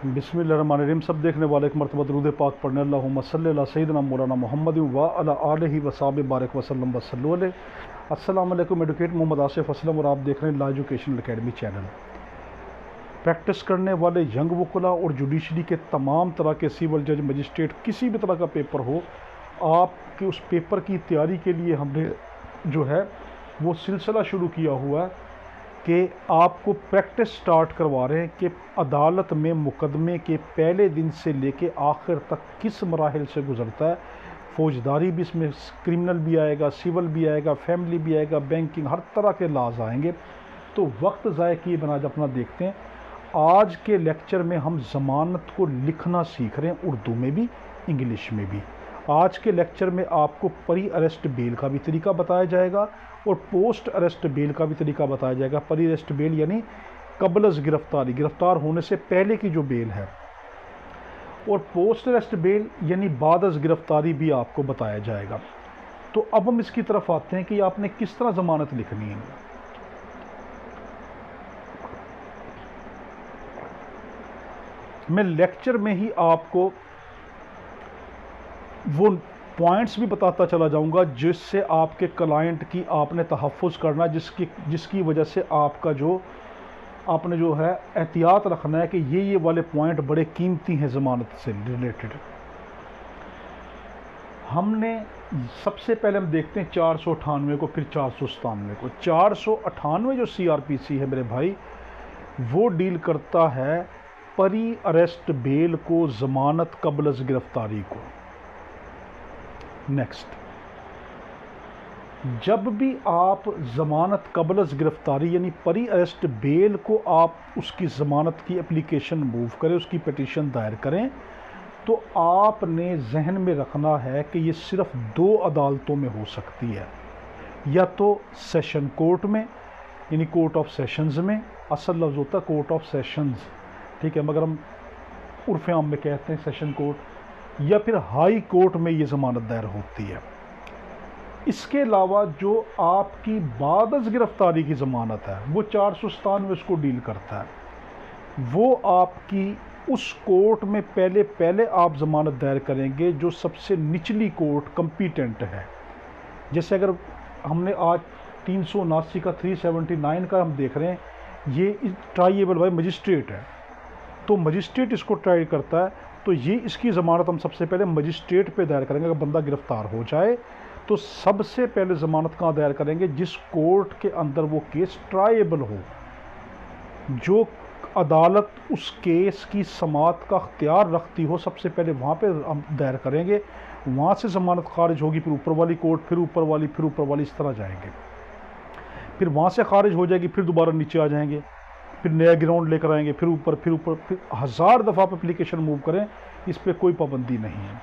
बिस्मिल्लाहिर्रहमानिर्रहीम। सब देखने वाले एक मरतबा दरूद पाक पढ़ने अल्लाहुम्मा सल्ली अला सय्यिदिना मौलाना मुहम्मद व अला आलिहि व सहाबिहि बारिक वसल्लम वसल्लु अलैहि। अस्सलाम वालेकुम। एडवोकेट मोहम्मद आसिफ असलम और आप देख रहे हैं ला एजुकेशन एकेडमी चैनल। प्रैक्टिस करने वाले यंग वकला और जुडिशरी के तमाम तरह के सिविल जज मजिस्ट्रेट किसी भी तरह का पेपर हो, आपके उस पेपर की तैयारी के लिए हमने जो है वो सिलसिला शुरू किया हुआ है कि आपको प्रैक्टिस स्टार्ट करवा रहे हैं कि अदालत में मुकदमे के पहले दिन से लेके आखिर तक किस मराहिल से गुजरता है। फौजदारी भी इसमें, क्रिमिनल भी आएगा, सिविल भी आएगा, फैमिली भी आएगा, बैंकिंग, हर तरह के लाज आएंगे। तो वक्त ज़ाय किए बिना अपना देखते हैं। आज के लेक्चर में हम ज़मानत को लिखना सीख रहे हैं, उर्दू में भी, इंग्लिश में भी। आज के लेक्चर में आपको प्री अरेस्ट बेल का भी तरीका बताया जाएगा और पोस्ट अरेस्ट बेल का भी तरीका बताया जाएगा। प्री अरेस्ट बेल यानी कबलज गिरफ्तारी, गिरफ्तार होने से पहले की जो बेल है, और पोस्ट अरेस्ट बेल यानी बादज गिरफ्तारी भी आपको बताया जाएगा। तो अब हम इसकी तरफ आते हैं कि आपने किस तरह ज़मानत लिखनी है। मैं लेक्चर में ही आपको वो पॉइंट्स भी बताता चला जाऊंगा जिससे आपके क्लाइंट की आपने तहफ़्फ़ुज़ करना, जिसकी वजह से आपका जो आपने जो है एहतियात रखना है कि ये वाले पॉइंट बड़े कीमती हैं ज़मानत से रिलेटेड। हमने सबसे पहले हम देखते हैं 498 को, फिर 497 को। 498 जो CRPC है मेरे भाई, वो डील करता है प्री अरेस्ट बेल को, ज़मानत कबलज गिरफ्तारी को। नेक्स्ट, जब भी आप ज़मानत कबलज गिरफ्तारी यानी प्री अरेस्ट बेल को आप उसकी ज़मानत की एप्लीकेशन मूव करें, उसकी पिटीशन दायर करें, तो आपने जहन में रखना है कि ये सिर्फ 2 अदालतों में हो सकती है। या तो सेशन कोर्ट में यानी कोर्ट ऑफ सेशंस में, असल लफ्ज़ होता है कोर्ट ऑफ सेशंस, ठीक है, मगर हम उर्फ़ आम में कहते हैं सेशन कोर्ट, या फिर हाई कोर्ट में ये ज़मानत दायर होती है। इसके अलावा जो आपकी बादज गिरफ्तारी की ज़मानत है वो 497 उसको डील करता है। वो आपकी उस कोर्ट में पहले आप ज़मानत दायर करेंगे जो सबसे निचली कोर्ट कंपीटेंट है। जैसे अगर हमने आज 379 का 379 का हम देख रहे हैं, ये ट्राइएबल बाय मजिस्ट्रेट है, तो मजिस्ट्रेट इसको ट्राई करता है, तो ये इसकी ज़मानत हम सबसे पहले मजिस्ट्रेट पे दायर करेंगे। अगर बंदा गिरफ़्तार हो जाए तो सबसे पहले ज़मानत कहाँ दायर करेंगे? जिस कोर्ट के अंदर वो केस ट्राइएबल हो, जो अदालत उस केस की समाअत का अख्तियार रखती हो, सबसे पहले वहाँ पे हम दायर करेंगे। वहाँ से ज़मानत खारिज होगी, फिर ऊपर वाली कोर्ट, फिर ऊपर वाली, फिर ऊपर वाली, इस तरह जाएंगे। फिर वहाँ से खारिज हो जाएगी, फिर दोबारा नीचे आ जाएंगे, फिर नया ग्राउंड लेकर आएंगे, फिर ऊपर, फिर 1000 दफ़ा आप एप्लीकेशन मूव करें, इस पर कोई पाबंदी नहीं है।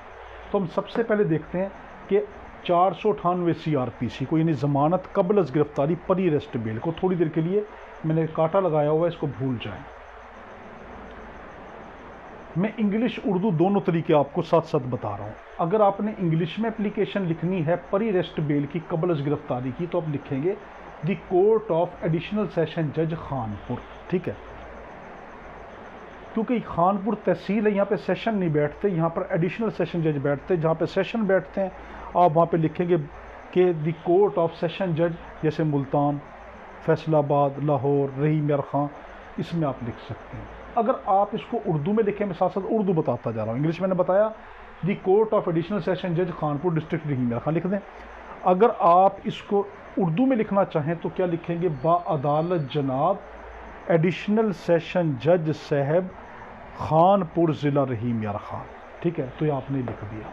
तो हम सबसे पहले देखते हैं कि 498 CRPC को यानी ज़मानत कबलज गिरफ्तारी प्री अरेस्ट बेल को, थोड़ी देर के लिए मैंने कांटा लगाया हुआ है, इसको भूल जाएं। मैं इंग्लिश उर्दू दोनों तरीके आपको साथ साथ बता रहा हूँ। अगर आपने इंग्लिश में एप्लीकेशन लिखनी है प्री अरेस्ट बेल की, कबलज गिरफ्तारी की, तो आप लिखेंगे the court of additional session जज खानपुर, ठीक है, क्योंकि खानपुर तहसील है, यहाँ पे सेशन नहीं बैठते, यहाँ पर एडिशनल सेशन जज बैठते हैं। जहाँ पे सेशन बैठते हैं आप वहाँ पे लिखेंगे कि द कोर्ट ऑफ सेशन जज, जैसे मुल्तान, फैसलाबाद, लाहौर, रहीम यार खां, इसमें आप लिख सकते हैं। अगर आप इसको उर्दू में लिखें, मैं साथ साथ उर्दू बताता जा रहा हूँ। इंग्लिश मैंने बताया the court of additional session जज खानपुर डिस्ट्रिक्ट रहीम यार खां लिख दें। अगर आप इसको उर्दू में लिखना चाहें तो क्या लिखेंगे? बाअदालत जनाब एडिशनल सेशन जज साहब खानपुर ज़िला रहीम यार खां, ठीक है, तो ये आपने लिख दिया।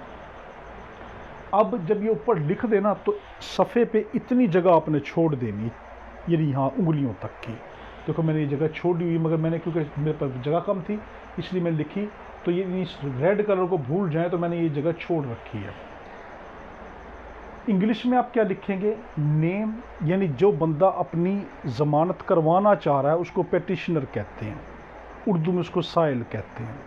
अब जब ये ऊपर लिख देना तो सफ़े पे इतनी जगह आपने छोड़ देनी, यानी यहाँ उंगलियों तक की। देखो मैंने ये जगह छोड़ी हुई, मगर मैंने, क्योंकि मेरे पास जगह कम थी इसलिए मैंने लिखी, तो ये इस रेड कलर को भूल जाए तो मैंने ये जगह छोड़ रखी है। इंग्लिश में आप क्या लिखेंगे? नेम, यानी जो बंदा अपनी ज़मानत करवाना चाह रहा है उसको पेटिशनर कहते हैं, उर्दू में उसको साइल कहते हैं।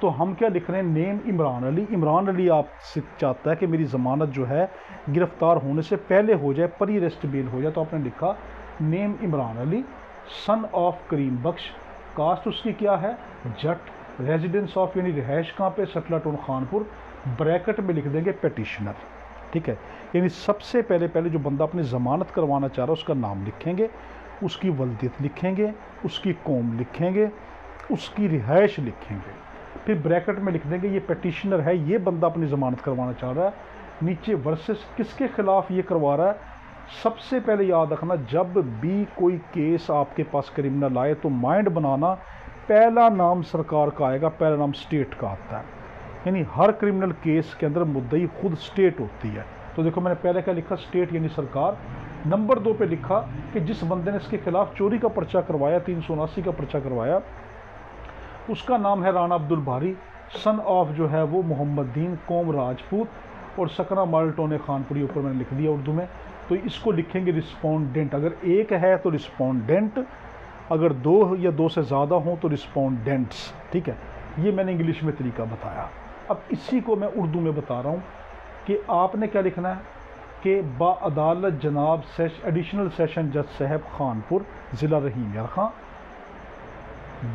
तो हम क्या लिख रहे हैं? नेम इमरान अली। इमरान अली आपसे चाहता है कि मेरी ज़मानत जो है गिरफ़्तार होने से पहले हो जाए, प्री अरेस्ट बेल हो जाए, तो आपने लिखा name Imran Ali, son of Karim Bakhsh, caste उसकी क्या है? जट, रेजिडेंस ऑफ यानी रिहाइश कहाँ पे, सटला टाउन खानपुर, ब्रैकेट में लिख देंगे पेटिशनर, ठीक है। यानी सबसे पहले जो बंदा अपनी ज़मानत करवाना चाह रहा है उसका नाम लिखेंगे, उसकी वल्दियत लिखेंगे, उसकी कौम लिखेंगे, उसकी रिहाइश लिखेंगे, फिर ब्रैकेट में लिख देंगे ये पेटिशनर है, ये बंदा अपनी ज़मानत करवाना चाह रहा है, नीचे वर्सेस किसके ख़िलाफ़ ये करवा रहा है। सबसे पहले याद रखना, जब भी कोई केस आपके पास क्रिमिनल आए तो माइंड बनाना, पहला नाम सरकार का आएगा, पहला नाम स्टेट का आता है। यानी हर क्रिमिनल केस के अंदर मुद्दई खुद स्टेट होती है। तो देखो मैंने पहले क्या लिखा, स्टेट यानी सरकार। नंबर 2 पे लिखा कि जिस बंदे ने इसके खिलाफ चोरी का पर्चा करवाया, 379 का पर्चा करवाया, उसका नाम है राणा अब्दुल बारी, सन ऑफ जो है वो मोहम्मद दीन, कौम राजपूत, और सकना मॉडल टाउन खानपुरी, ऊपर मैंने लिख दिया उर्दू में। तो इसको लिखेंगे रिस्पोंडेंट, अगर एक है तो रिस्पोंडेंट, अगर 2 या 2 से ज़्यादा हों तो रिस्पोंडेंट्स, ठीक है। ये मैंने इंग्लिश में तरीका बताया। अब इसी को मैं उर्दू में बता रहा हूँ कि आपने क्या लिखना है कि बाअदालत जनाब एडिशनल सेशन जज साहब खानपुर, ज़िला रहीम यार खां,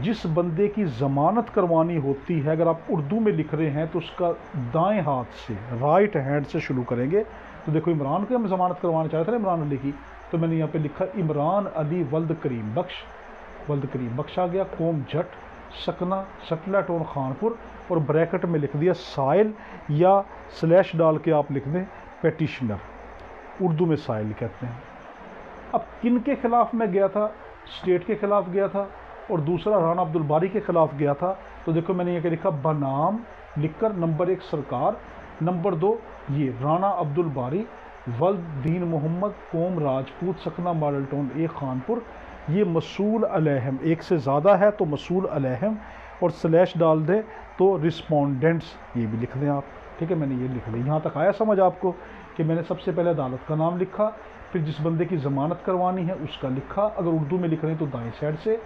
जिस बंदे की ज़मानत करवानी होती है, अगर आप उर्दू में लिख रहे हैं तो उसका दाएं हाथ से, राइट हैंड से शुरू करेंगे। तो देखो इमरान को हम ज़मानत करवाना चाहते थे, इमरान अली की, तो मैंने यहाँ पे लिखा इमरान अली वल्द करीम बख्श आ गया, कौम जट, सकना सटला टाउन खानपुर, और ब्रैकेट में लिख दिया साइल, या स्लैश डाल के आप लिख दें पेटिशनर, उर्दू में साइल कहते हैं। अब किन के ख़िलाफ़ मैं गया था, स्टेट के ख़िलाफ़ गया था, और दूसरा राणा अब्दुल बारी के ख़िलाफ़ गया था। तो देखो मैंने ये क्या लिखा, बनाम लिखकर नंबर 1 सरकार, नंबर 2 ये राणा अब्दुल बारी वल्द दीन मोहम्मद, कौम राजपूत, सकना मॉडल टाउन ए खानपुर, ये मसूल अलैहिम, एक से ज़्यादा है तो मसूल अलैहिम, और स्लैश डाल दें तो रिस्पोंडेंट्स, ये भी लिख दें आप, ठीक है। मैंने ये लिख दिया। यहाँ तक आया समझ आपको कि मैंने सबसे पहले अदालत का नाम लिखा, फिर जिस बंदे की ज़मानत करवानी है उसका लिखा, अगर उर्दू में लिख रहे हैं तो दाएं साइड से,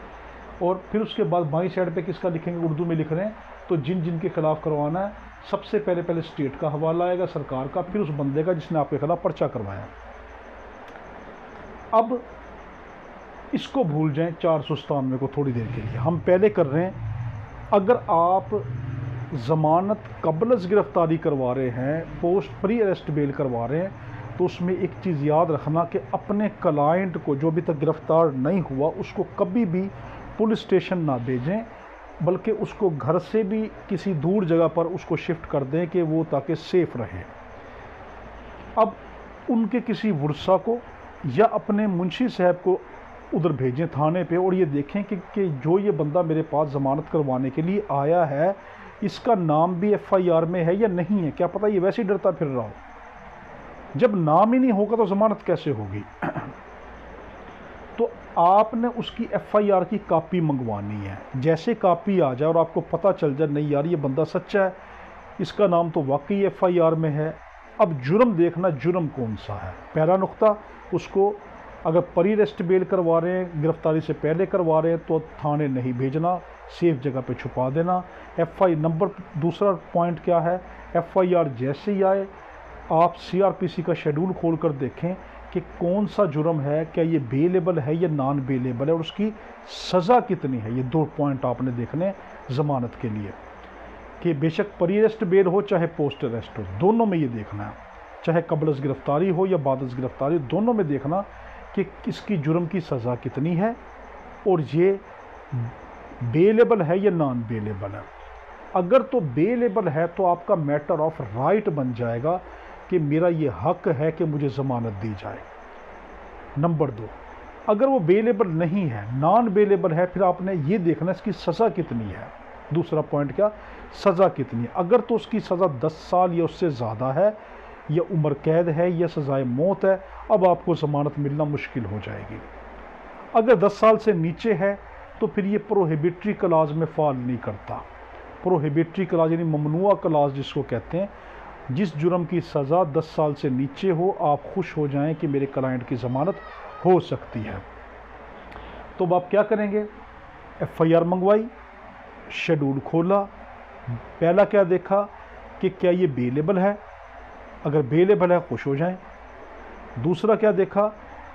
और फिर उसके बाद बाईं साइड पे किसका लिखेंगे, उर्दू में लिख रहे हैं तो जिन के ख़िलाफ़ करवाना है, सबसे पहले स्टेट का हवाला आएगा, सरकार का, फिर उस बंदे का जिसने आपके खिलाफ पर्चा करवाया। अब इसको भूल जाएं 497 को थोड़ी देर के लिए, हम पहले कर रहे हैं। अगर आप ज़मानत कबल गिरफ्तारी करवा रहे हैं, पोस्ट प्री अरेस्ट बेल करवा रहे हैं, तो उसमें एक चीज़ याद रखना कि अपने क्लाइंट को जो अभी तक गिरफ़्तार नहीं हुआ उसको कभी भी पुलिस स्टेशन ना भेजें, बल्कि उसको घर से भी किसी दूर जगह पर उसको शिफ्ट कर दें कि वो ताकि सेफ़ रहे। अब उनके किसी वर्सा को या अपने मुंशी साहब को उधर भेजें थाने पे, और ये देखें कि जो ये बंदा मेरे पास ज़मानत करवाने के लिए आया है इसका नाम भी FIR में है या नहीं है, क्या पता ये वैसे ही डरता फिर रहा हो। जब नाम ही नहीं होगा तो ज़मानत कैसे होगी। तो आपने उसकी FIR की कापी मंगवानी है। जैसे कापी आ जाए और आपको पता चल जाए नहीं यार ये बंदा सच्चा है, इसका नाम तो वाकई FIR में है, अब जुर्म देखना, जुर्म कौन सा है। पहला नुक्ता, उसको अगर प्री अरेस्ट बेल करवा रहे हैं, गिरफ्तारी से पहले करवा रहे हैं, तो थाने नहीं भेजना, सेफ जगह पे छुपा देना। दूसरा पॉइंट क्या है, FIR जैसे ही आए आप CRPC का शेड्यूल खोल कर देखें कि कौन सा जुर्म है, क्या ये बेलेबल है या नॉन बेलेबल है, और उसकी सज़ा कितनी है। ये 2 पॉइंट आपने देखने ज़मानत के लिए, कि बेशक प्री अरेस्ट बेल हो चाहे पोस्ट अरेस्ट हो, दोनों में ये देखना है, चाहे कबल गिरफ्तारी हो या बाद गिरफ्तारी हो, दोनों में देखना कि इसकी जुर्म की सज़ा कितनी है और ये बेलेबल है या नॉन बेलेबल है। अगर तो बेलेबल है तो आपका मैटर ऑफ राइट बन जाएगा कि मेरा ये हक है कि मुझे ज़मानत दी जाए। नंबर 2, अगर वो बेलेबल नहीं है, नॉन बेलेबल है, फिर आपने ये देखना इसकी सज़ा कितनी है। दूसरा पॉइंट क्या, सज़ा कितनी है। अगर तो उसकी सज़ा 10 साल या उससे ज़्यादा है, या उम्र कैद है, या सज़ाए मौत है, अब आपको ज़मानत मिलना मुश्किल हो जाएगी। अगर 10 साल से नीचे है तो फिर ये प्रोहिबिटरी क्लाज में फॉल नहीं करता। प्रोहिबिटरी क्लाज यानी ममनुआ क्लाज जिसको कहते हैं, जिस जुर्म की सज़ा 10 साल से नीचे हो, आप खुश हो जाएं कि मेरे क्लाइंट की ज़मानत हो सकती है। तो अब आप क्या करेंगे, FIR मंगवाई, शेड्यूल खोला, पहला क्या देखा कि क्या ये बेलेबल है, अगर बेलेबल है खुश हो जाएं। दूसरा क्या देखा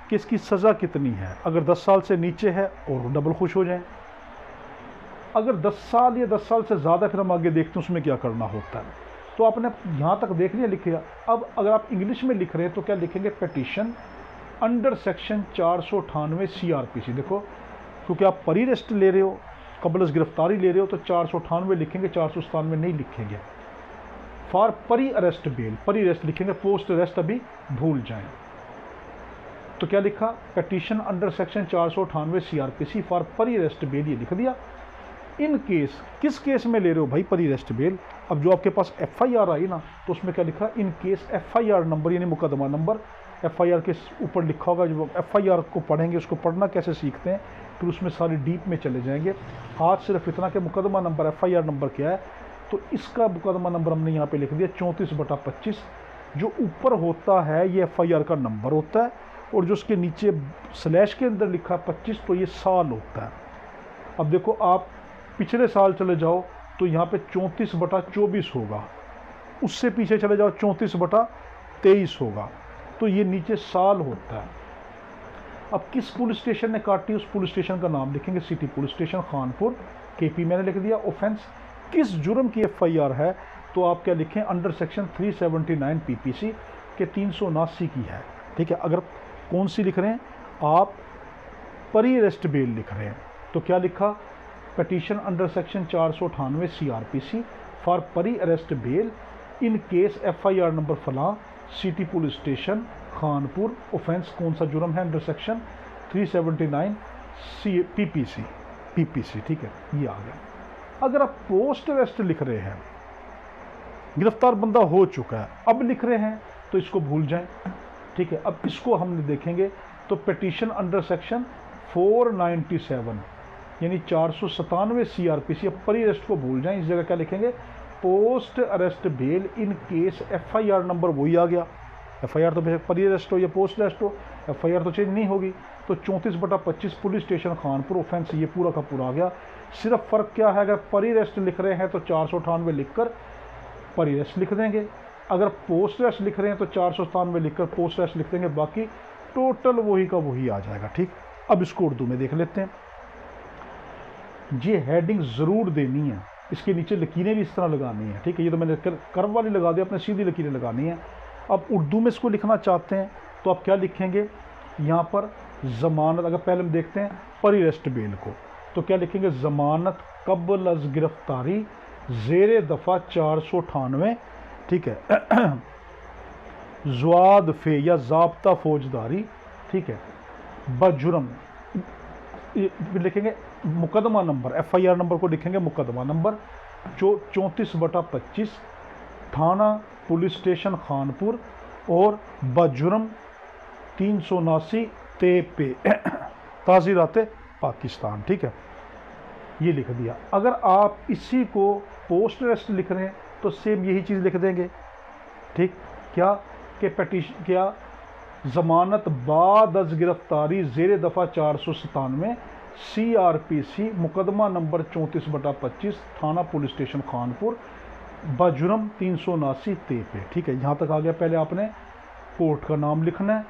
कि इसकी सज़ा कितनी है, अगर 10 साल से नीचे है और डबल खुश हो जाएं। अगर 10 साल या 10 साल से ज़्यादा, फिर हम आगे देखते हैं उसमें क्या करना होता है। तो आपने यहाँ तक देख लिया, लिखिए। अब अगर आप इंग्लिश में लिख रहे हैं तो क्या लिखेंगे, पिटीशन अंडर सेक्शन 498 CRPC। देखो, क्योंकि आप परी अरेस्ट ले रहे हो, कबल गिरफ्तारी ले रहे हो, तो 498 लिखेंगे, 497 नहीं लिखेंगे। फॉर परी अरेस्ट बेल, परी अरेस्ट लिखेंगे, पोस्ट अरेस्ट अभी भूल जाएं। तो क्या लिखा, petition under section 498 CRPC for pre arrest bell, ये लिख दिया। इन केस, किस केस में ले रहे हो भाई परी अरेस्ट बेल? अब जो आपके पास FIR आई ना, तो उसमें क्या लिखा, इन केस FIR नंबर यानी मुकदमा नंबर, FIR के ऊपर लिखा होगा। जब FIR को पढ़ेंगे, उसको पढ़ना कैसे सीखते हैं, फिर उसमें सारी डीप में चले जाएंगे। आज सिर्फ इतना कि मुकदमा नंबर FIR नंबर क्या है, तो इसका मुकदमा नंबर हमने यहाँ पे लिख दिया 34/25। जो ऊपर होता है ये FIR का नंबर होता है, और जो उसके नीचे स्लैश के अंदर लिखा 25, तो ये साल होता है। अब देखो, आप पिछले साल चले जाओ तो यहाँ पे 34/24 होगा, उससे पीछे चले जाओ 34/23 होगा, तो ये नीचे साल होता है। अब किस पुलिस स्टेशन ने काटी, उस पुलिस स्टेशन का नाम लिखेंगे, city police station Khanpur KP मैंने लिख दिया। ऑफेंस किस जुर्म की FIR है, तो आप क्या लिखें, अंडर सेक्शन 379 PPC के 379 की है। ठीक है, अगर कौन सी लिख रहे हैं आप, परी अरेस्ट बेल लिख रहे हैं, तो क्या लिखा, petition under section 498 CRPC for pre arrest bail in case FIR number फलां, city police station Khanpur. Offence कौन सा जुर्म है, अंडर सेक्शन 379 PPC। ठीक है, ये आ गया। अगर आप पोस्ट अरेस्ट लिख रहे हैं, गिरफ्तार बंदा हो चुका है, अब लिख रहे हैं, तो इसको भूल जाएं। ठीक है, अब इसको हम देखेंगे, तो पिटीशन अंडर सेक्शन 497 यानी 497 CRPC। अब परी अरेस्ट को भूल जाएं, इस जगह क्या लिखेंगे, post arrest bail in case FIR number वही आ गया। FIR तो बेशक परी अरेस्ट हो या पोस्ट अरेस्ट हो, FIR तो चेंज नहीं होगी। तो 34/25 पुलिस स्टेशन खानपुर, ऑफेंस ये पूरा का पूरा आ गया। सिर्फ फ़र्क क्या है, अगर परी अरेस्ट लिख रहे हैं तो 498 लिखकर परी अरेस्ट लिख देंगे, अगर पोस्ट अरेस्ट लिख रहे हैं तो 497 लिखकर पोस्ट अरेस्ट लिख देंगे, बाकी टोटल वही का वही आ जाएगा। ठीक, अब इसको उर्दू में देख लेते हैं। ये हेडिंग ज़रूर देनी है, इसके नीचे लकीरें भी इस तरह लगानी है। ठीक है, ये तो मैंने कर्व वाली लगा दी, अपने सीधी लकीरें लगानी है। अब उर्दू में इसको लिखना चाहते हैं तो आप क्या लिखेंगे, यहाँ पर ज़मानत, अगर पहले हम देखते हैं परी अरेस्ट बेल को, तो क्या लिखेंगे, ज़मानत कबल अज़ गिरफ्तारी ज़ेर दफ़ा 498। ठीक है, ज़वाद फे या ज़ाब्ता फौजदारी। ठीक है, बजुर्म लिखेंगे, मुकदमा नंबर FIR नंबर को लिखेंगे मुकदमा नंबर 34/25 थाना पुलिस स्टेशन खानपुर, और बजुर्म 379 ते पे ताज़ीरात पाकिस्तान। ठीक है, ये लिख दिया। अगर आप इसी को पोस्ट अरेस्ट लिख रहे हैं तो सेम यही चीज़ लिख देंगे। ठीक, क्या कि पिटीशन, क्या ज़मानत बाद अज़ गिरफ्तारी ज़ेर दफ़ा 497 CRPC मुकदमा नंबर 34/25 थाना पुलिस स्टेशन खानपुर, बजुर्म 379 ते पे। ठीक है, यहाँ तक आ गया। पहले आपने कोर्ट का नाम लिखना है,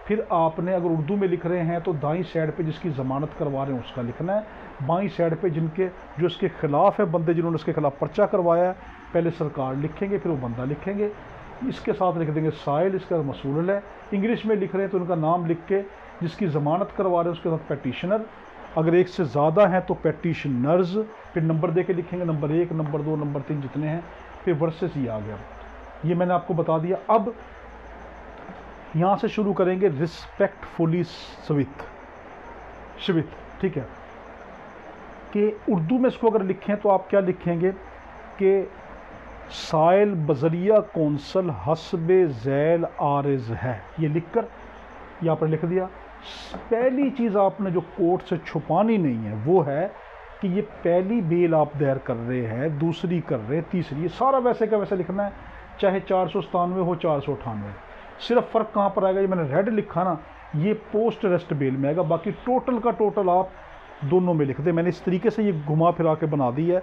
फिर आपने अगर उर्दू में लिख रहे हैं तो दाईं साइड पे जिसकी ज़मानत करवा रहे हैं उसका लिखना है, बाईं साइड पे जो इसके खिलाफ है, बंदे जिन्होंने इसके खिलाफ पर्चा करवाया है, पहले सरकार लिखेंगे, फिर वो बंदा लिखेंगे, इसके साथ लिख देंगे साइल, इसका मसूल है। इंग्लिश में लिख रहे हैं तो उनका नाम लिख के, जिसकी ज़मानत करवा रहे हैं उसके साथ पेटिशनर, अगर एक से ज़्यादा हैं तो पेटिशनर्स, फिर नंबर दे के लिखेंगे, नंबर 1, नंबर 2, नंबर 3 जितने हैं, फिर वर्सेस ये आ गया। ये मैंने आपको बता दिया। अब यहाँ से शुरू करेंगे रिस्पेक्टफुली स्विथ। ठीक है, कि उर्दू में इसको अगर लिखें तो आप क्या लिखेंगे कि साइल बजरिया कौंसल हस्बे झैल आरिज है, ये लिखकर यहाँ पर लिख दिया। पहली चीज़ आपने जो कोर्ट से छुपानी नहीं है वो है कि ये पहली बेल आप दायर कर रहे हैं, दूसरी कर रहे हैं, तीसरी, ये सारा वैसे का वैसे लिखना है, चाहे 497 हो 498। सिर्फ फ़र्क कहाँ पर आएगा, ये मैंने रेड लिखा ना, ये पोस्ट अरेस्ट बेल में आएगा, बाकी टोटल का टोटल आप दोनों में लिख दें। मैंने इस तरीके से ये घुमा फिरा के बना दी है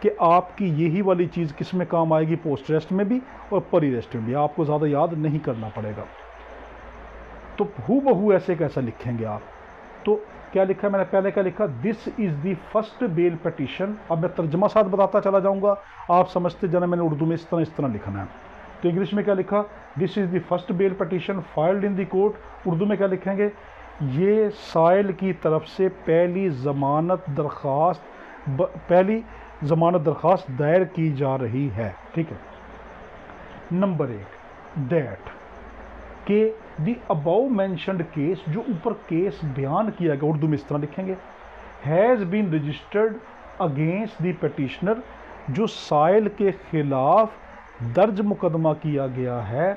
कि आपकी यही वाली चीज़ किस में काम आएगी, पोस्ट अरेस्ट में भी और परी अरेस्ट में भी, आपको ज़्यादा याद नहीं करना पड़ेगा। तो हूबहू ऐसे कैसा लिखेंगे आप, तो क्या लिखा है मैंने, पहले क्या लिखा, this is the first bail petition. अब मैं तर्जमा साथ बताता चला जाऊंगा, आप समझते जाना मैंने उर्दू में इस तरह लिखना है। तो इंग्लिश में क्या लिखा, this is the first bail petition filed in the court. Urdu में क्या लिखेंगे, ये साइल की तरफ से पहली ज़मानत दरख्वास्त दायर की जा रही है। ठीक है। नंबर 1, दैट के दी अबाउ मैंशनड केस, जो ऊपर केस बयान किया गया, उर्दू में इस तरह लिखेंगे, has been registered against the petitioner, जो साइल के खिलाफ दर्ज मुकदमा किया गया है,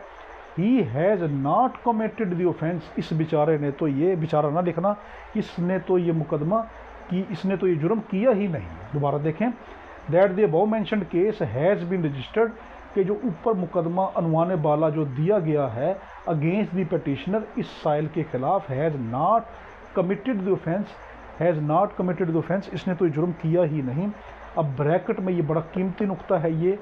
he has not committed the offence, इस बेचारे ने तो ये, बेचारा ना लिखना, इसने तो ये मुकदमा की, इसने तो ये जुर्म किया ही नहीं। दोबारा देखें, that the above mentioned case has been registered, कि जो ऊपर मुकदमा अनवाने बाला जो दिया गया है अगेंस्ट दी पटिशनर, इस साइल के खिलाफ, has not committed the offence, has not committed the offence, इसने तो ये जुर्म किया ही नहीं। अब ब्रैकेट में ये बड़ा कीमती नुक्ता है, ये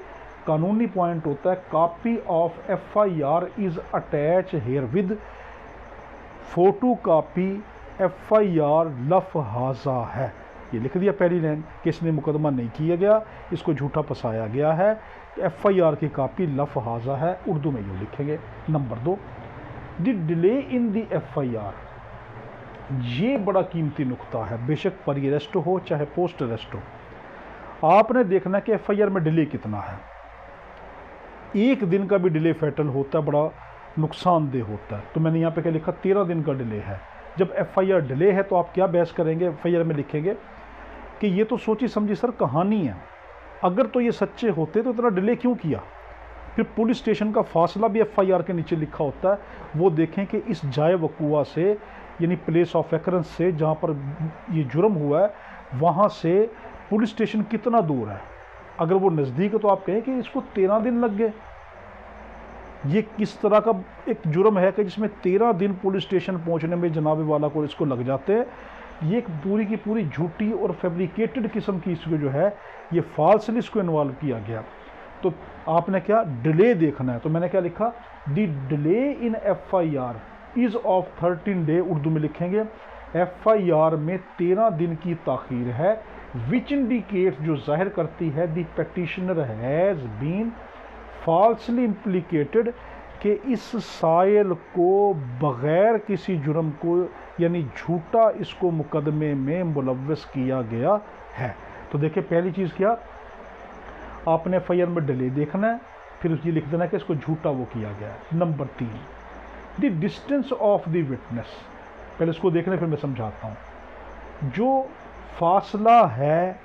कानूनी पॉइंट होता है, copy of FIR is attach here with, photo copy FIR लफहाजा है। ये लिख दिया पहली लाइन कि इसने मुकदमा नहीं किया गया, इसको झूठा फंसाया गया है, FIR की कापी लफहाजा है, उर्दू में यूँ लिखेंगे। Number 2, the delay in the FIR, ये बड़ा कीमती नुक्ता है, बेशक प्री अरेस्ट हो चाहे पोस्ट अरेस्ट हो, आपने देखना कि FIR में डिले कितना है। एक दिन का भी डिले फैटल होता है, बड़ा नुकसानदेह होता है। तो मैंने यहाँ पे क्या लिखा, 13 दिन का डिले है। जब FIR डिले है तो आप क्या बहस करेंगे, FIR में लिखेंगे कि ये तो सोची समझी सर कहानी है, अगर तो ये सच्चे होते तो इतना डिले क्यों किया। फिर पुलिस स्टेशन का फासला भी FIR के नीचे लिखा होता है, वो देखें कि इस जाए वकूआ से, यानी प्लेस ऑफ एक्रेंस से, जहाँ पर ये जुर्म हुआ है, वहाँ से पुलिस स्टेशन कितना दूर है। अगर वो नज़दीक है तो आप कहें कि इसको 13 दिन लग गए। ये किस तरह का एक जुर्म है कि जिसमें 13 दिन पुलिस स्टेशन पहुंचने में जनाबे वाला को इसको लग जाते हैं। ये एक पूरी की पूरी झूठी और फैब्रिकेटेड किस्म की इसको जो है, ये फॉल्सली इसको इन्वॉल्व किया गया। तो आपने क्या डिले देखना है, तो मैंने क्या लिखा, the delay in FIR is of 13 day, Urdu में लिखेंगे FIR में 13 दिन की ताख़ीर है, विच इंडिकेट, जो जाहिर करती है, the petitioner has been falsely implicated, कि इस साइल को बग़ैर किसी जुर्म को, यानी झूठा इसको मुकदमे में मुलव्वस किया गया है। तो देखिए पहली चीज़ क्या, आपने FIR में डिले देखना है, फिर ये लिख देना कि इसको झूठा वो किया गया है। Number 3, the distance of the witness, पहले इसको देखना फिर मैं समझाता हूँ। जो फासला है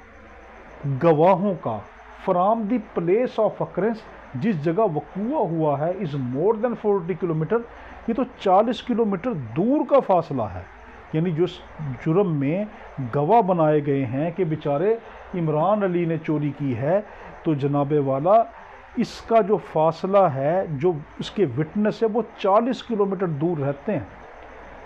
गवाहों का from the place of occurrences, जिस जगह वकूआ हुआ है, इज़ मोर देन 40 किलोमीटर, ये तो 40 किलोमीटर दूर का फासला है। यानी जो जुर्म में गवाह बनाए गए हैं कि बेचारे इमरान अली ने चोरी की है, तो जनाबे वाला इसका जो फासला है, जो इसके विटनेस है, वो 40 किलोमीटर दूर रहते हैं।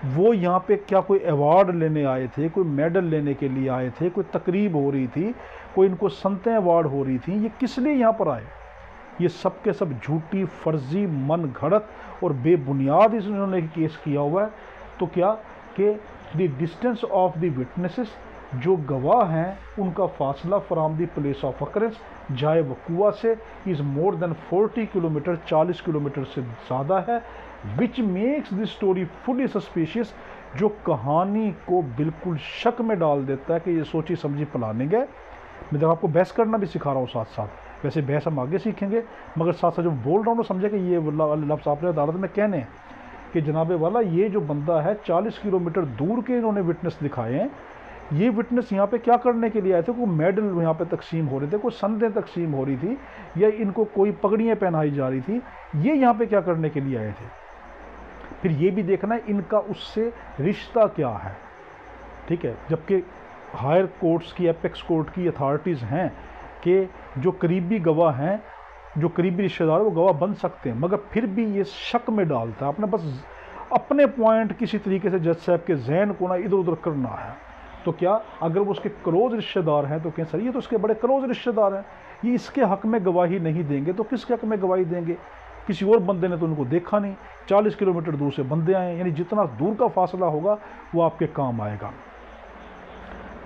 वो यहाँ पे क्या कोई अवार्ड लेने आए थे, कोई मेडल लेने के लिए आए थे, कोई तकरीब हो रही थी, कोई इनको सनतें अवार्ड हो रही थी, ये किस लिए यहाँ पर आए। ये सब के सब झूठी, फर्जी, मन घड़त और बेबुनियाद इन्होंने केस किया हुआ है। तो क्या कि the distance of the witnesses, जो गवाह हैं उनका फासला from the place of occurrence, जाए वकूआ से, is more than 40 kilometre, 40 kilometre से ज़्यादा है, which makes the story fully suspicious, जो कहानी को बिल्कुल शक में डाल देता है कि ये सोची समझी प्लानिंग है। मैं तो आपको बहस करना भी सिखा रहा हूँ साथ साथ, वैसे बहस हम आगे सीखेंगे, मगर साथ साथ जो बोल रहा हूँ तो समझे कि ये लफ्ज़ आपने अदालत में कहने हैं कि जनाबे वाला ये जो बंदा है 40 किलोमीटर दूर के इन्होंने विटनेस दिखाए हैं। ये विटनेस यहाँ पे क्या करने के लिए आए थे, कोई मेडल यहाँ पे तकसीम हो रहे थे, कोई संदें तकसीम हो रही थी, या इनको कोई पगड़ियाँ पहनाई जा रही थी, ये यहाँ पे क्या करने के लिए आए थे। फिर ये भी देखना है इनका उससे रिश्ता क्या है। ठीक है, जबकि हायर कोर्ट्स की, एपेक्स कोर्ट की अथॉरिटीज़ हैं कि जो करीबी गवाह हैं, जो करीबी रिश्तेदार वो गवाह बन सकते हैं, मगर फिर भी ये शक में डालता है। आपने बस अपने पॉइंट किसी तरीके से जज साहब के जहन को ना इधर उधर करना है। तो क्या अगर वो उसके क्लोज रिश्तेदार हैं तो कहें सर ये तो उसके बड़े क्लोज रिश्तेदार हैं, ये इसके हक़ में गवाही नहीं देंगे तो किसके हक़ में गवाही देंगे। किसी और बंदे ने तो उनको देखा नहीं, 40 किलोमीटर दूर से बंदे आए, यानी जितना दूर का फासला होगा वो आपके काम आएगा।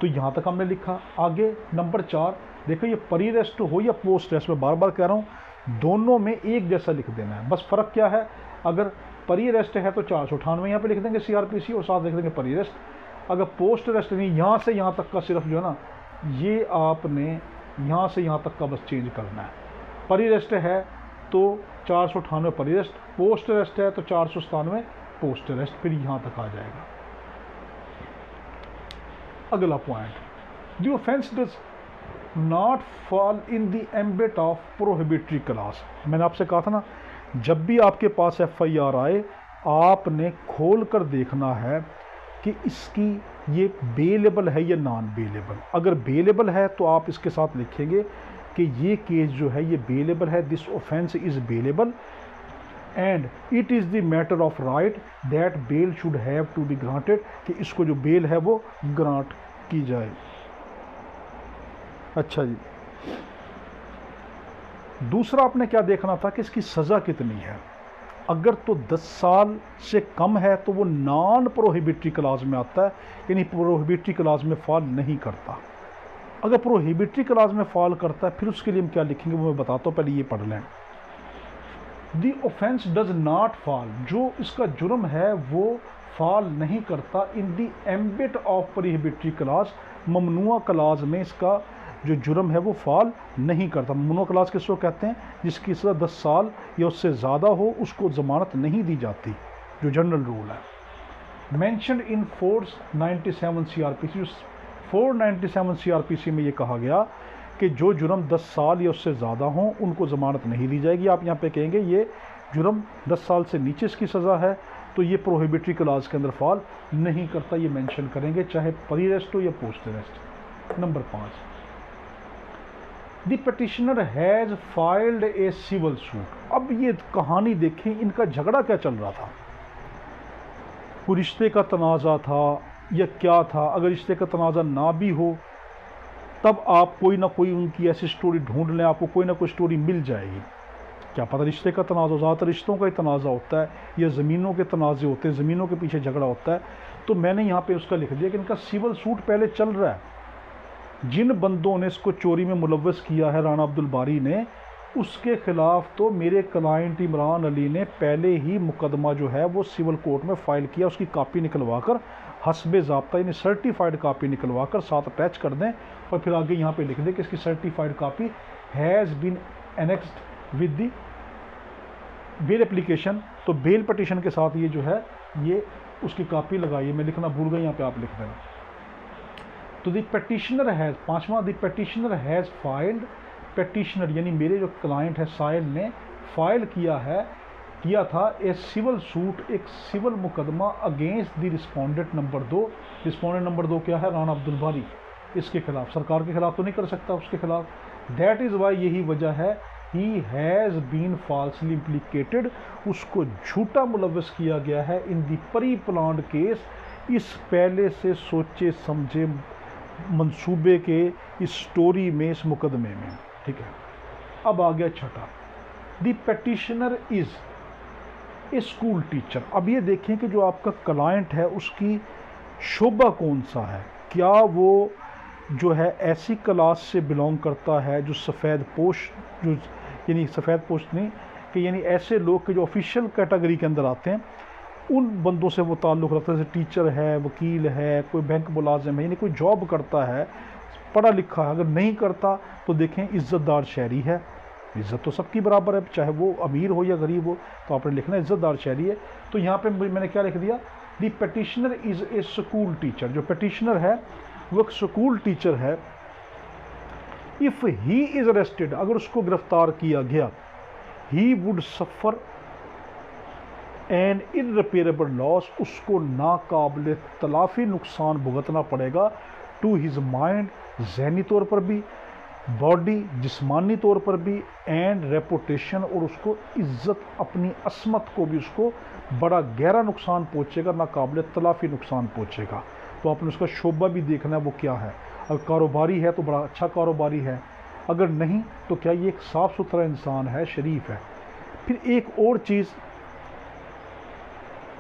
तो यहाँ तक हमने लिखा। आगे नंबर 4 देखो, ये प्री रेस्ट हो या पोस्ट रेस्ट, मैं बार बार कह रहा हूँ दोनों में एक जैसा लिख देना है, बस फ़र्क क्या है, अगर प्री रेस्ट है तो 498 यहाँ पे लिख देंगे CRPC और साथ लिख देंगे प्री रेस्ट। अगर पोस्ट रेस्ट नहीं, यहाँ से यहाँ तक का सिर्फ जो है ना, ये आपने यहाँ से यहाँ तक का बस चेंज करना है। प्री रेस्ट है तो 498 प्री रेस्ट, पोस्ट रेस्ट है तो 497 पोस्ट रेस्ट, फिर यहाँ तक आ जाएगा। अगला point, the offence does not fall in the ambit of prohibitory class. मैंने आपसे कहा था ना, जब भी आपके पास FIR आए आपने खोल कर देखना है कि इसकी ये बेलेबल है या नॉन बेलेबल। अगर बेलेबल है तो आप इसके साथ लिखेंगे कि ये केस जो है ये बेलेबल है, this offence is bailable and it is the matter of right that bail should have to be granted, कि इसको जो बेल है वो ग्रांट की जाए। अच्छा जी, दूसरा आपने क्या देखना था कि इसकी सज़ा कितनी है। अगर तो 10 साल से कम है तो वो नॉन प्रोहिबिटरी क्लास में आता है, यानी प्रोहिबिटरी क्लास में फॉल नहीं करता। अगर प्रोहिबिटरी क्लास में फॉल करता है फिर उसके लिए हम क्या लिखेंगे वो मैं बताता हूँ, पहले ये पढ़ लें। The offence does not fall, जो इसका जुर्म है वो फॉल नहीं करता in the ambit of prohibitory class, ममनुआ क्लास में इसका जो जुर्म है वो फॉल नहीं करता। ममनुआ क्लास किसको कहते हैं, जिसकी सज़ा 10 साल या उससे ज़्यादा हो, उसको ज़मानत नहीं दी जाती, जो जनरल रूल है। मेंशन इन 497 CRPC, 497 CRPC में ये कहा गया कि जो जुर्म 10 साल या उससे ज़्यादा हों उनको ज़मानत नहीं दी जाएगी। आप यहाँ पे कहेंगे ये जुर्म 10 साल से नीचे इसकी सज़ा है तो ये प्रोहिबिटरी क्लास के अंदर फॉल नहीं करता, ये मेंशन करेंगे, चाहे प्री रेस्ट हो या post arrest. Number 5, the petitioner has filed a civil suit. अब ये कहानी देखें, इनका झगड़ा क्या चल रहा था, कोई रिश्ते का तनाज़ा था या क्या था। अगर रिश्ते का तनाज़ा ना भी हो तब आप कोई ना कोई उनकी ऐसी स्टोरी ढूंढ लें, आपको कोई ना कोई स्टोरी मिल जाएगी। क्या पता रिश्ते का तनाज़ा, ज़्यादातर रिश्तों का ही तनाज़ा होता है या ज़मीनों के तनाज़े होते हैं, ज़मीनों के पीछे झगड़ा होता है। तो मैंने यहाँ पे उसका लिख दिया कि इनका सिविल सूट पहले चल रहा है। जिन बंदों ने इसको चोरी में मुलव्वस किया है, राना अब्दुल बारी ने, उसके ख़िलाफ़ तो मेरे क्लाइंट इमरान अली ने पहले ही मुकदमा जो है वो सिविल कोर्ट में फ़ाइल किया। उसकी कापी निकलवा कर हस्बे ज़ाब्ता यानी सर्टिफाइड कापी निकलवा कर साथ अटैच कर दें और फिर आगे यहाँ पे लिख दें कि इसकी certified copy has been annexed with the bail application. तो बेल पटिशन के साथ ये जो है ये उसकी कापी लगाइए, मैं लिखना भूल गई, यहाँ पे आप लिख देना। तो द पिटिशनर हैज़, 5वां, the petitioner has filed, petitioner यानी मेरे जो क्लाइंट है साहिल ने फाइल किया था ए सिविल सूट, एक सिविल मुकदमा against the respondent number 2। Respondent number 2 क्या है, राना अब्दुल बारी। इसके खिलाफ, सरकार के खिलाफ तो नहीं कर सकता, उसके खिलाफ। दैट इज़ वाई, यही वजह है, he has been falsely implicated, उसको झूठा मुलव्वस किया गया है in the pre planned case, इस पहले से सोचे समझे मंसूबे के इस स्टोरी में, इस मुकदमे में। ठीक है, अब आ गया छठा, the petitioner is a school teacher. अब ये देखें कि जो आपका क्लाइंट है उसकी शोबा कौन सा है, क्या वो जो है ऐसी क्लास से बिलोंग करता है जो सफ़ेद पोश, जो यानी सफ़ेद पोश नहीं कि यानी ऐसे लोग के जो ऑफिशियल कैटेगरी के अंदर आते हैं उन बंदों से वो ताल्लुक़ रखता है, जैसे टीचर है, वकील है, कोई बैंक मुलाजिम है, यानी कोई जॉब करता है, पढ़ा लिखा है। अगर नहीं करता तो देखें इज़्ज़तदार शहरी है, इज़्ज़त तो सबकी बराबर है, चाहे वो अमीर हो या गरीब हो, तो आपने लिखना इज़्ज़तदार शहरी है। तो यहाँ पे मैंने क्या लिख दिया, the petitioner is a school teacher. जो पिटिशनर है वो एक स्कूल टीचर है। इफ़ ही इज़ अरेस्टेड, अगर उसको गिरफ्तार किया गया, he would suffer an irreparable loss, उसको नाकाबिल तलाफ़ी नुकसान भुगतना पड़ेगा, टू हिज माइंड, ज़हनी तौर पर भी, बॉडी जिस्मानी तौर पर भी, एंड रेपुटेशन, और उसको इज़्ज़त, अपनी असमत को भी उसको बड़ा गहरा नुकसान पहुँचेगा, नाकाबिल तलाफ़ी नुकसान पहुँचेगा। तो आपने उसका शोबा भी देखना है वो क्या है। अगर कारोबारी है तो बड़ा अच्छा कारोबारी है, अगर नहीं तो क्या ये एक साफ़ सुथरा इंसान है, शरीफ है। फिर एक और चीज़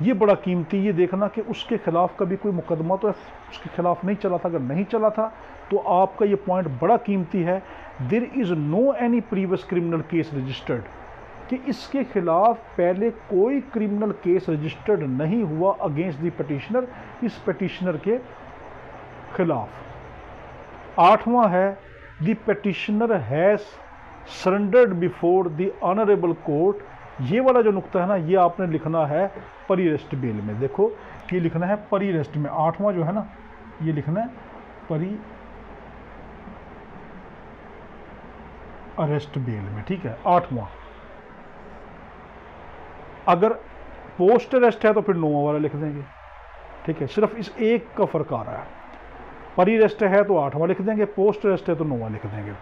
ये बड़ा कीमती, ये देखना कि उसके खिलाफ कभी कोई मुकदमा तो उसके खिलाफ नहीं चला था। अगर नहीं चला था तो आपका ये पॉइंट बड़ा कीमती है, there is no any previous criminal case registered, कि इसके खिलाफ पहले कोई क्रिमिनल केस रजिस्टर्ड नहीं हुआ अगेंस्ट द पिटिशनर, इस पिटिशनर के खिलाफ। आठवां है the petitioner has surrendered before the honourable court. ये वाला जो नुक्ता है ना, ये आपने लिखना है परी अरेस्ट बेल में। देखो ये लिखना है परी अरेस्ट में, आठवां जो है ना ये लिखना है परी अरेस्ट बेल में, ठीक है, आठवां। अगर पोस्ट अरेस्ट है तो फिर नौवां वाला लिख देंगे, ठीक है, सिर्फ इस एक का फर्क आ रहा है। परी अरेस्ट है तो आठवां लिख देंगे, पोस्ट अरेस्ट है तो नौवां लिख देंगे।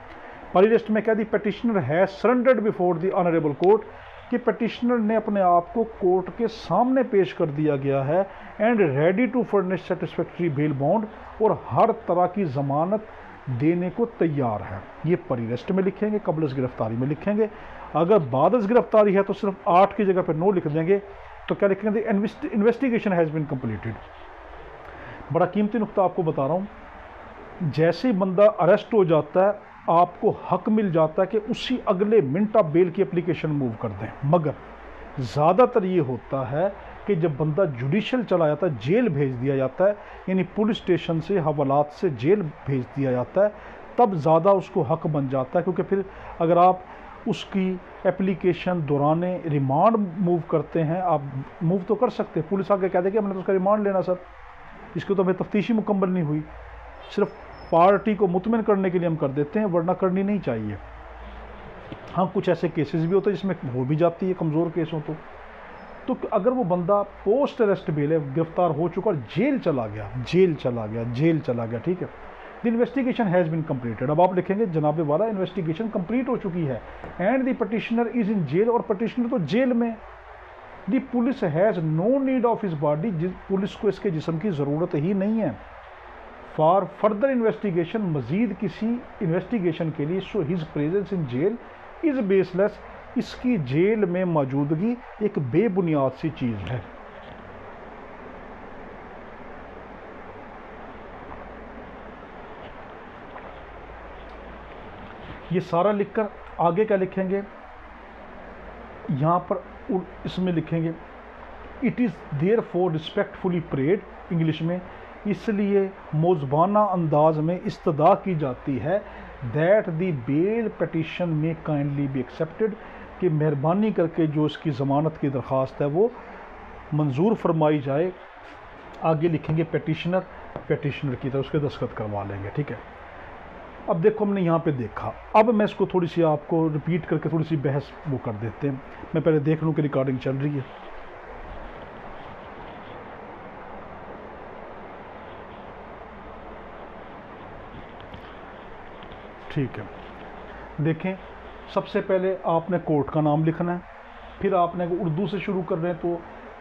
परी अरेस्ट में क्या दी, पिटिशनर है surrendered before the honourable court, कि पिटिशनर ने अपने आप को कोर्ट के सामने पेश कर दिया गया है, and ready to furnish satisfactory bail bond, और हर तरह की जमानत देने को तैयार है। ये परी अरेस्ट में लिखेंगे, कबल गिरफ्तारी में लिखेंगे। अगर बाद गिरफ्तारी है तो सिर्फ 8 की जगह पर 9 लिख देंगे, तो क्या लिखेंगे, इन्वेस्टिगेशन हैज़ बीन कंप्लीटेड। बड़ा कीमती नुक्ता आपको बता रहा हूँ, जैसे ही बंदा अरेस्ट हो जाता है आपको हक मिल जाता है कि उसी अगले मिनट आप बेल की एप्लीकेशन मूव कर दें। मगर ज़्यादातर ये होता है कि जब बंदा जुडिशल चला जाता है, जेल भेज दिया जाता है, यानी पुलिस स्टेशन से हवालात से जेल भेज दिया जाता है, तब ज़्यादा उसको हक बन जाता है। क्योंकि फिर अगर आप उसकी एप्लीकेशन दौरान रिमांड मूव करते हैं, आप मूव तो कर सकते हैं, पुलिस आके कह दे कि हमने तो उसका रिमांड लेना सर, इसकी तो हमें तफ्तीशी मुकम्मल नहीं हुई, सिर्फ पार्टी को मुतमिन करने के लिए हम कर देते हैं, वरना करनी नहीं चाहिए। हाँ, कुछ ऐसे केसेस भी होते हैं जिसमें हो भी जाती है, कमज़ोर केस हो तो अगर वो बंदा पोस्ट अरेस्ट बेल है, गिरफ्तार हो चुका और जेल चला गया, ठीक है, the investigation has been completed. अब आप लिखेंगे जनाबे वाला इन्वेस्टिगेशन कंप्लीट हो चुकी है, and the petitioner is in jail, और पिटिशनर तो जेल में। The police has no need of his body, police को इसके जिस्म की ज़रूरत ही नहीं है फॉर फर्दर इन्वेस्टिगेशन, मजीद किसी इन्वेस्टिगेशन के लिए। So his presence in jail is baseless, इसकी जेल में मौजूदगी एक बेबुनियाद सी चीज़ है। ये सारा लिखकर आगे क्या लिखेंगे, यहाँ पर इसमें लिखेंगे it is therefore respectfully prayed, English में, इसलिए मौजबाना अंदाज में इस्तदा की जाती है दैट दी बेल पटिशन में काइंडली बी एक्सेप्टेड, कि मेहरबानी करके जो इसकी ज़मानत की दरख्वास्त है वो मंजूर फरमाई जाए। आगे लिखेंगे पिटिशनर की तरफ उसके दस्तखत करवा लेंगे, ठीक है। अब देखो हमने यहाँ पे देखा, अब मैं इसको थोड़ी सी आपको रिपीट करके थोड़ी सी बहस वो कर देते हैं। मैं पहले देख लूँ कि रिकॉर्डिंग चल रही है। ठीक है, देखें, सबसे पहले आपने कोर्ट का नाम लिखना है, फिर आपने उर्दू से शुरू कर रहे हैं तो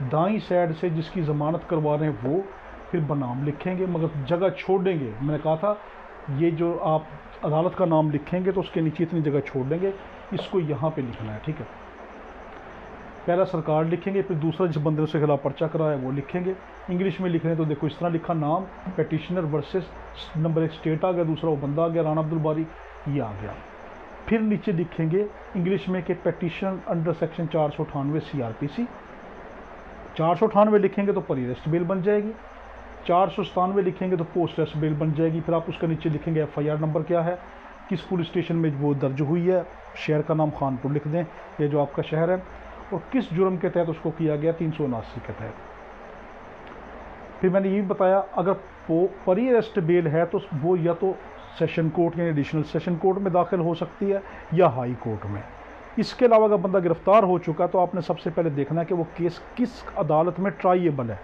दाईं साइड से जिसकी ज़मानत करवा रहे हैं वो, फिर बनाम लिखेंगे, मगर जगह छोड़ेंगे। मैंने कहा था ये जो आप अदालत का नाम लिखेंगे तो उसके नीचे इतनी जगह छोड़ देंगे, इसको यहाँ पे लिखना है, ठीक है। पहला सरकार लिखेंगे, फिर दूसरा जिस बंदे ने उसके खिलाफ पर्चा कराया वो लिखेंगे। इंग्लिश में लिख रहे हैं तो देखो इस तरह लिखा, नाम पिटिशनर वर्सेस नंबर 1 स्टेट आ गया, दूसरा वो बंदा आ गया राना अब्दुल बारी, ये आ गया। फिर नीचे लिखेंगे इंग्लिश में कि पिटिशन अंडर सेक्शन 498 CRPC, 498 लिखेंगे तो परी अरेस्ट बेल बन जाएगी, 497 लिखेंगे तो पोस्ट अरेस्ट बेल बन जाएगी। फिर आप उसका नीचे लिखेंगे FIR नंबर क्या है, किस पुलिस स्टेशन में वो दर्ज हुई है, शहर का नाम खानपुर लिख दें, ये जो आपका शहर है, और किस जुर्म के तहत उसको किया गया, 379 के तहत। फिर मैंने ये भी बताया अगर परी अरेस्ट बेल है तो वो या तो सेशन कोर्ट यानी एडिशनल सेशन कोर्ट में दाखिल हो सकती है या हाई कोर्ट में। इसके अलावा अगर बंदा गिरफ्तार हो चुका तो आपने सबसे पहले देखना है कि वो केस किस अदालत में ट्राइएबल है।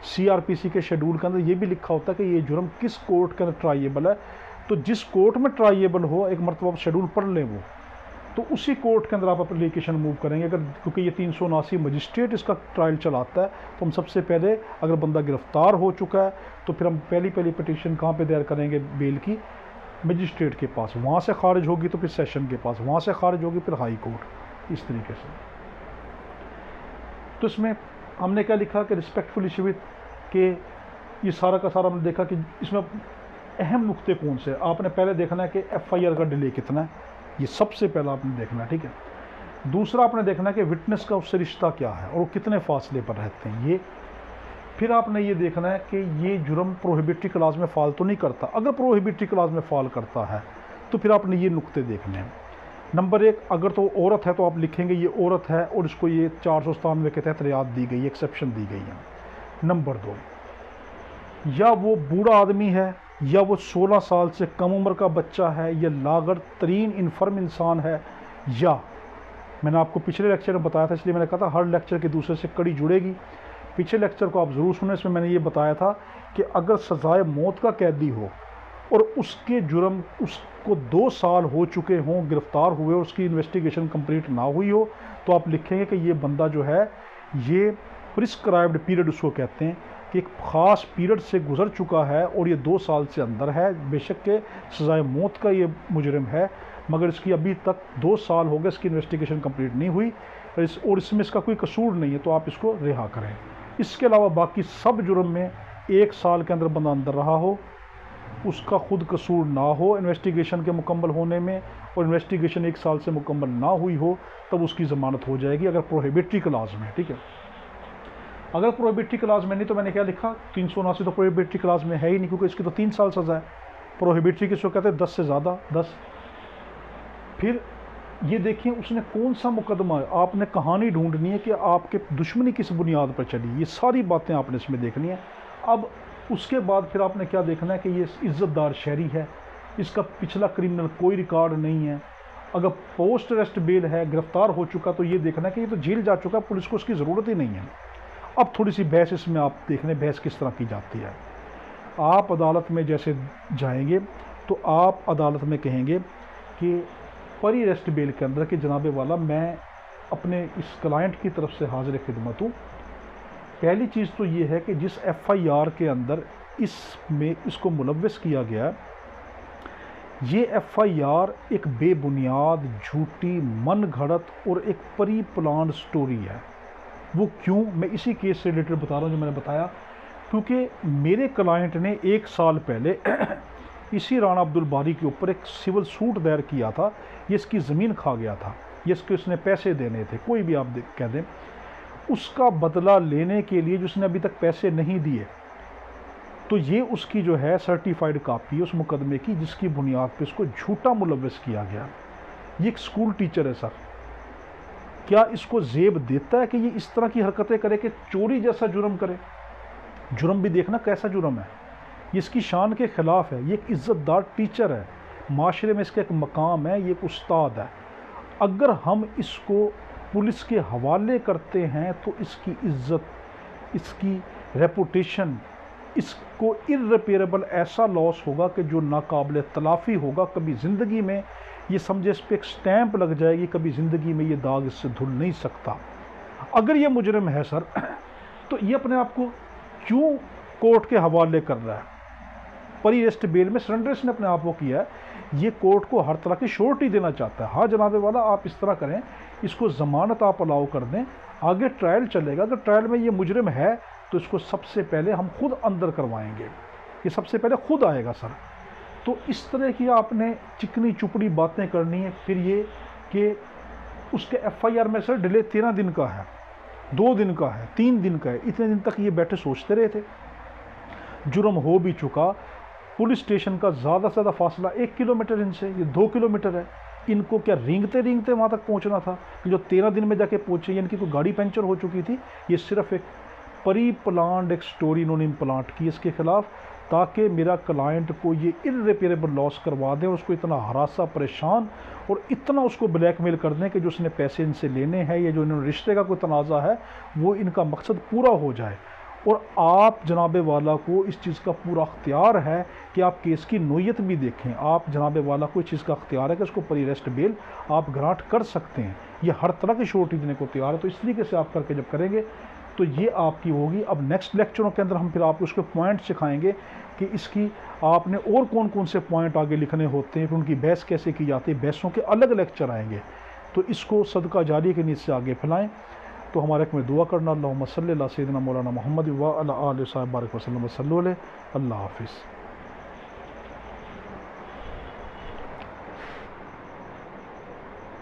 CRPC के शेड्यूल के अंदर ये भी लिखा होता है कि ये जुर्म किस कोर्ट के अंदर ट्राइएबल है, तो जिस कोर्ट में ट्राइएबल हो, एक मरतबा शेड्यूल पढ़ लें वो, तो उसी कोर्ट के अंदर आप एप्लीकेशन मूव करेंगे। अगर क्योंकि ये 379 मजिस्ट्रेट इसका ट्रायल चलाता है, तो हम सबसे पहले अगर बंदा गिरफ्तार हो चुका है तो फिर हम पहली पिटीशन कहाँ पे दायर करेंगे, बेल की, मजिस्ट्रेट के पास, वहाँ से खारिज होगी तो फिर सेशन के पास, वहाँ से खारिज होगी फिर हाई कोर्ट, इस तरीके से। तो इसमें हमने क्या लिखा कि रिस्पेक्टफुल इशू विद के ये सारा का सारा हमने देखा कि इसमें अहम नुक्ते कौन से। आपने पहले देखना है कि FIR का डिले कितना है, ये सबसे पहला आपने देखना है, ठीक है। दूसरा आपने देखना है कि विटनेस का उससे रिश्ता क्या है और वो कितने फासले पर रहते हैं ये। फिर आपने ये देखना है कि ये जुर्म प्रोहिबिटरी क्लास में फॉल तो नहीं करता। अगर प्रोहिबिटरी क्लास में फॉल करता है तो फिर आपने ये नुक्ते देखने हैं। नंबर 1, अगर तो औरत है तो आप लिखेंगे ये औरत है और इसको ये 497 के तहत रियायत दी गई, एक्सेप्शन दी गई है। नंबर 2, या वो बूढ़ा आदमी है या वो 16 साल से कम उम्र का बच्चा है या लागर तरीन इनफर्म इंसान है, या मैंने आपको पिछले लेक्चर में बताया था, इसलिए मैंने कहा था हर लेक्चर के दूसरे से कड़ी जुड़ेगी। पिछले लेक्चर को आप ज़रूर सुने, इसमें मैंने ये बताया था कि अगर सजाए मौत का कैदी हो और उसके जुर्म उसको 2 साल हो चुके हों, गिरफ़्तार हुए और उसकी इन्वेस्टिगेशन कंप्लीट ना हुई हो, तो आप लिखेंगे कि ये बंदा जो है ये प्रिस्क्राइब्ड पीरियड उसको कहते हैं कि एक ख़ास पीरियड से गुजर चुका है और ये 2 साल से अंदर है। बेशक के सजाए मौत का ये मुजरिम है, मगर इसकी अभी तक 2 साल हो गए, इसकी इन्वेस्टिगेशन कंप्लीट नहीं हुई और इसमें इसका कोई कसूर नहीं है, तो आप इसको रिहा करें। इसके अलावा बाकी सब जुर्म में 1 साल के अंदर बंदा अंदर रहा हो, उसका खुद कसूर ना हो इन्वेस्टिगेशन के मुकम्मल होने में, और इन्वेस्टिगेशन 1 साल से मुकम्मल ना हुई हो, तब उसकी ज़मानत हो जाएगी अगर प्रोहिबिटरी क्लास में, ठीक है। अगर प्रोहिबिटरी क्लास में नहीं, तो मैंने क्या लिखा, 379 तो प्रोहिबिटरी क्लास में है ही नहीं, क्योंकि इसकी तो 3 साल सज़ा है। प्रोहिबिटरी किसको कहते हैं, 10 से ज़्यादा 10। फिर ये देखिए उसने कौन सा मुकदमा, आपने कहानी ढूंढनी है कि आपके दुश्मनी किस बुनियाद पर चली, ये सारी बातें आपने इसमें देखनी है। अब उसके बाद फिर आपने क्या देखना है कि ये इज़्ज़तदार शहरी है, इसका पिछला क्रिमिनल कोई रिकॉर्ड नहीं है, अगर पोस्ट अरेस्ट बेल है, गिरफ्तार हो चुका, तो ये देखना है कि ये तो जेल जा चुका, पुलिस को उसकी ज़रूरत ही नहीं है। अब थोड़ी सी बहस इसमें आप देख लें, बहस किस तरह की जाती है। आप अदालत में जैसे जाएंगे तो आप अदालत में कहेंगे कि परी अरेस्ट बेल के अंदर कि जनाबे वाला मैं अपने इस क्लाइंट की तरफ से हाजिर खिदमत हूँ। पहली चीज़ तो ये है कि जिस FIR के अंदर इसमें इसको मुलव्वस किया गया, ये FIR एक बेबुनियाद, झूठी, मन घड़त और एक परी प्लान स्टोरी है। वो क्यों, मैं इसी केस से रिलेटेड बता रहा हूँ जो मैंने बताया, क्योंकि मेरे क्लाइंट ने 1 साल पहले इसी राणा अब्दुल बारी के ऊपर एक सिविल सूट दायर किया था। ये इसकी ज़मीन खा गया था, ये इसके उसने पैसे देने थे, कोई भी आप कह दें, उसका बदला लेने के लिए जिसने अभी तक पैसे नहीं दिए, तो ये उसकी जो है सर्टिफाइड कापी है उस मुकदमे की, जिसकी बुनियाद पे इसको झूठा मुलव्वस किया गया। ये एक स्कूल टीचर है सर, क्या इसको जेब देता है कि ये इस तरह की हरकतें करे कि चोरी जैसा जुर्म करे। जुर्म भी देखना कैसा जुर्म है, ये इसकी शान के ख़िलाफ़ है। ये एक इज़्ज़तदार टीचर है, माशरे में इसका एक मकाम है, ये एक उस्ताद है। अगर हम इसको पुलिस के हवाले करते हैं तो इसकी इज़्ज़त, इसकी रेपुटेशन, इसको इर्रिपेरेबल ऐसा लॉस होगा कि जो नाकाबिल तलाफ़ी होगा। कभी ज़िंदगी में ये समझे इस पर एक स्टैंप लग जाएगी, कभी ज़िंदगी में ये दाग इससे धुल नहीं सकता। अगर ये मुजरिम है सर, तो ये अपने आप को क्यों कोर्ट के हवाले कर रहा है। परी अरेस्ट बेल में सरेंडर इसने अपने आप को किया है, ये कोर्ट को हर तरह की श्योरिटी देना चाहता है। हाँ जनाबे वाला, आप इस तरह करें, इसको ज़मानत आप अलाउ कर दें, आगे ट्रायल चलेगा। अगर ट्रायल में ये मुजरिम है तो इसको सबसे पहले हम खुद अंदर करवाएंगे, ये सबसे पहले खुद आएगा सर। तो इस तरह की आपने चिकनी चुपड़ी बातें करनी है। फिर ये कि उसके FIR में सर डिले 13 दिन का है, 2 दिन का है, 3 दिन का है। इतने दिन तक ये बैठे सोचते रहे थे, जुर्म हो भी चुका। पुलिस स्टेशन का ज़्यादा से ज़्यादा फासला 1 किलोमीटर इनसे, ये 2 किलोमीटर है। इनको क्या रेंगते रेंगते वहाँ तक पहुँचना था कि जो 13 दिन में जाके पहुँचे। इनकी कोई गाड़ी पंचर हो चुकी थी। ये सिर्फ एक परी प्लान्ड एक स्टोरी इन्होंने इम्प्लांट की इसके ख़िलाफ़, ताकि मेरा क्लाइंट को ये इर्रिपेरेबल लॉस करवा दें, उसको इतना हरासा, परेशान और इतना उसको ब्लैकमेल कर दें कि जो उसने पैसे इनसे लेने हैं या जो इन्होंने रिश्ते का कोई तनाज़ा है, वो इनका मकसद पूरा हो जाए। और आप जनाबे वाला को इस चीज़ का पूरा अख्तियार है कि आप केस की नोयत भी देखें। आप जनाबे वाला को इस चीज़ का अख्तियार है कि उसको परी अरेस्ट बेल आप ग्रांट कर सकते हैं। ये हर तरह की श्योरिटी देने को तैयार है। तो इस तरीके से आप करके जब करेंगे तो ये आपकी होगी। अब नेक्स्ट लेक्चरों के अंदर हम फिर आपको उसके पॉइंट सिखाएंगे कि इसकी आपने और कौन कौन से पॉइंट आगे लिखने होते हैं, फिर उनकी बहस कैसे की जाती है। बहसों के अलग लेक्चर आएंगे, तो इसको सदका जारी के नीचे से आगे फैलाएं। तो हमारे हक़ में दुआ करना। अल्लाहुम्मा सल्ली अला सय्यिदिना मौलाना मुहम्मद व अला आलिहि व सहबिहि बारिक वसल्लम। अल्लाह हाफ़िज़।